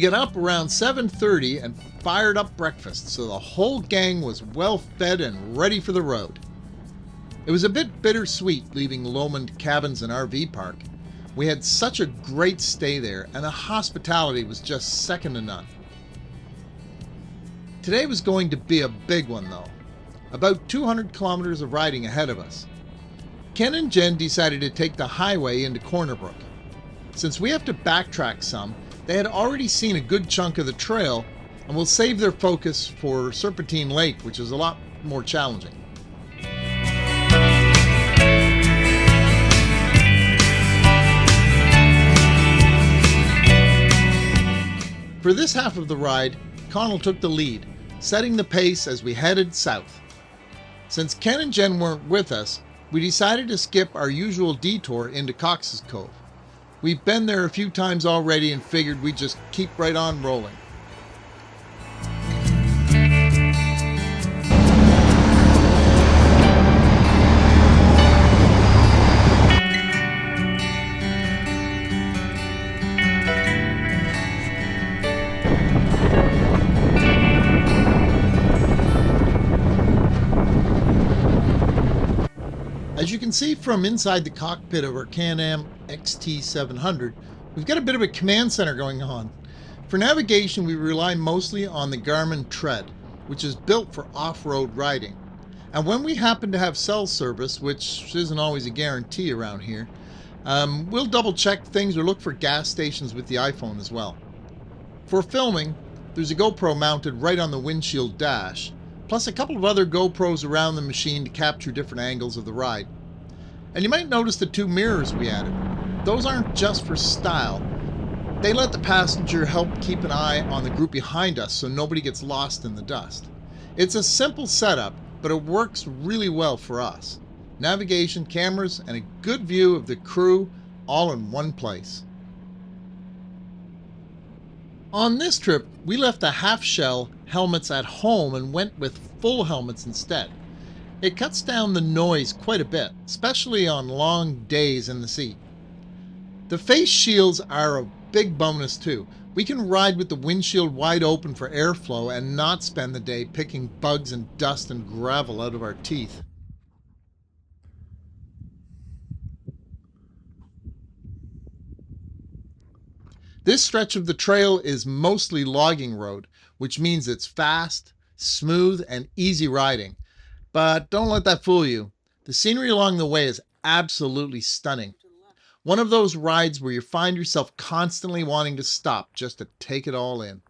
got up around 7:30 and fired up breakfast, so the whole gang was well fed and ready for the road. It was a bit bittersweet leaving Lomond Cabins and RV Park. We had such a great stay there, and the hospitality was just second to none. Today was going to be a big one though. About 200 kilometers of riding ahead of us. Ken and Jen decided to take the highway into Corner Brook. Since we have to backtrack some, they had already seen a good chunk of the trail and will save their focus for Serpentine Lake, which is a lot more challenging. For this half of the ride, Conal took the lead, setting the pace as we headed south. Since Ken and Jen weren't with us, we decided to skip our usual detour into Cox's Cove. We've been there a few times already and figured we'd just keep right on rolling. As you can see from inside the cockpit of our Can-Am XT700, we've got a bit of a command center going on. For navigation, we rely mostly on the Garmin Tread, which is built for off-road riding. And when we happen to have cell service, which isn't always a guarantee around here, we'll double check things or look for gas stations with the iPhone as well. For filming, there's a GoPro mounted right on the windshield dash, plus a couple of other GoPros around the machine to capture different angles of the ride. And you might notice the 2 mirrors we added. Those aren't just for style. They let the passenger help keep an eye on the group behind us so nobody gets lost in the dust. It's a simple setup, but it works really well for us. Navigation, cameras, and a good view of the crew all in one place. On this trip, we left the half-shell helmets at home and went with full helmets instead. It cuts down the noise quite a bit, especially on long days in the seat. The face shields are a big bonus too. We can ride with the windshield wide open for airflow and not spend the day picking bugs and dust and gravel out of our teeth. This stretch of the trail is mostly logging road, which means it's fast, smooth, and easy riding. But don't let that fool you. The scenery along the way is absolutely stunning. One of those rides where you find yourself constantly wanting to stop just to take it all in.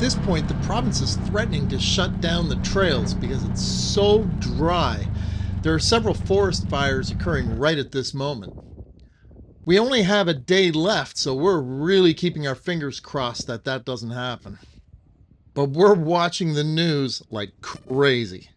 this point, the province is threatening to shut down the trails because it's so dry. There are several forest fires occurring right at this moment. We only have a day left, so we're really keeping our fingers crossed that that doesn't happen. But we're watching the news like crazy.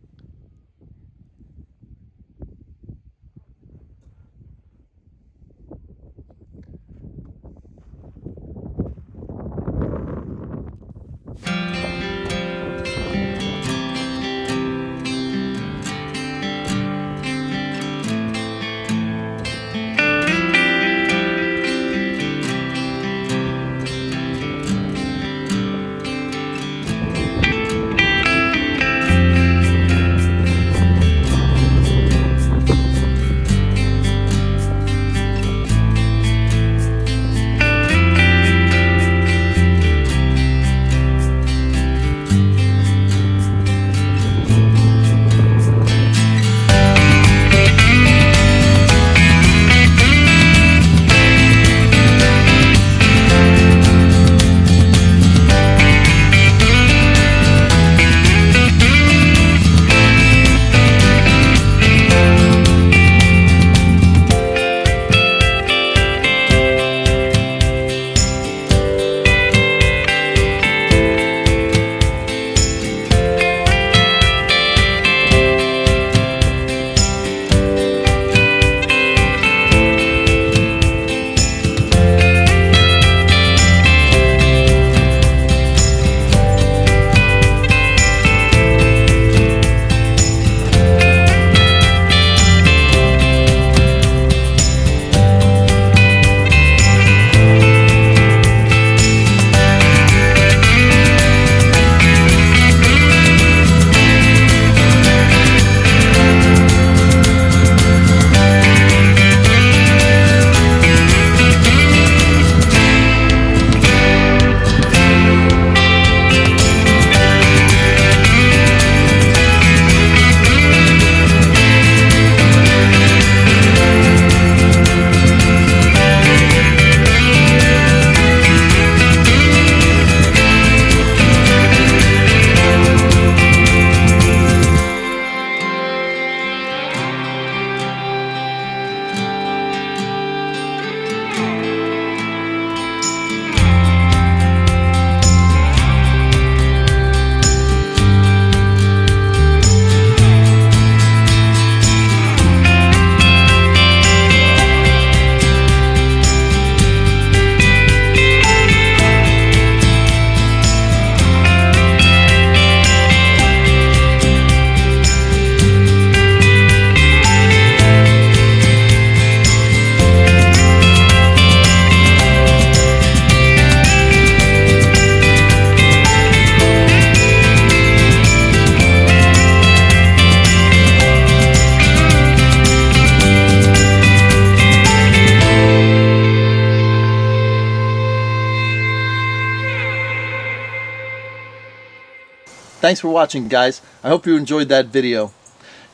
Thanks for watching, guys. I hope you enjoyed that video.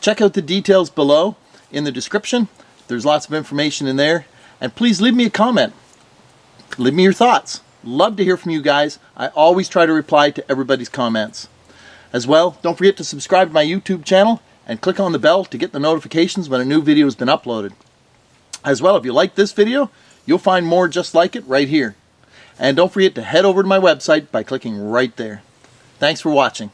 Check out the details below in the description. There's lots of information in there. And please leave me a comment. Leave me your thoughts. Love to hear from you guys. I always try to reply to everybody's comments. As well, don't forget to subscribe to my YouTube channel and click on the bell to get the notifications when a new video has been uploaded. As well, if you like this video, you'll find more just like it right here. And don't forget to head over to my website by clicking right there. Thanks for watching.